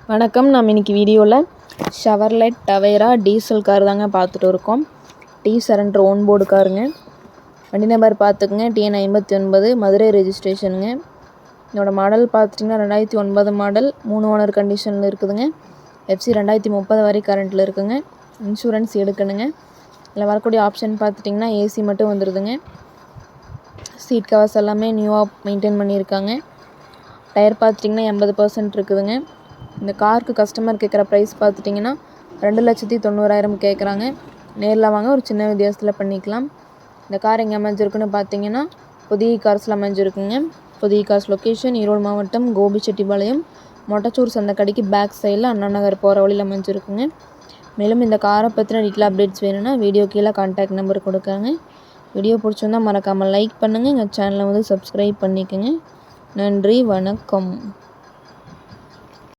வணக்கம். நாம் இன்றைக்கி வீடியோவில் ஷவர்லெட் டவேரா டீசல் கார் தாங்க பார்த்துட்டு இருக்கோம். T7 own board காருங்க. வண்டி நம்பர் பார்த்துக்குங்க, TN59 மதுரை ரெஜிஸ்ட்ரேஷனுங்க. இதோட மாடல் பார்த்துட்டிங்கன்னா 2009 மாடல், 3 ஓனர் கண்டிஷனில் இருக்குதுங்க. FC 2030 வரை கரண்ட்டில் இருக்குங்க. இன்சூரன்ஸ் எடுக்கணுங்க. இதில் வரக்கூடிய ஆப்ஷன் பார்த்துட்டிங்கன்னா ஏசி மட்டும் வந்துடுதுங்க. சீட் கவர்ஸ் எல்லாமே நியூவாக மெயின்டைன் பண்ணியிருக்காங்க. டயர் பார்த்துட்டிங்கன்னா 80% இருக்குதுங்க. இந்த காருக்கு கஸ்டமர் கேட்குற ப்ரைஸ் பார்த்துட்டிங்கன்னா 2,90,000 கேட்குறாங்க. நேரில் வாங்க, ஒரு சின்ன வித்தியாசத்தில் பண்ணிக்கலாம். இந்த கார் எங்கே அமைஞ்சிருக்குன்னு பார்த்தீங்கன்னா புதிய கார்ஸில் அமைஞ்சிருக்குங்க. புதிய கார்ஸ் லொக்கேஷன் ஈரோடு மாவட்டம் கோபிச்செட்டிப்பாளையம் மொட்டச்சூர் சந்தைக்கடைக்கு பேக் சைடில் அண்ணா நகர் போகிற வழியில் அமைஞ்சிருக்குங்க. மேலும் இந்த காரை பற்றின டீட்டெயில் அப்டேட்ஸ் வேணும்னா வீடியோ கீழே கான்டாக்ட் நம்பர் கொடுக்காங்க. வீடியோ பிடிச்சிருந்தா மறக்காமல் லைக் பண்ணுங்கள். எங்கள் சேனலை சப்ஸ்கிரைப் பண்ணிக்கோங்க. நன்றி, வணக்கம்.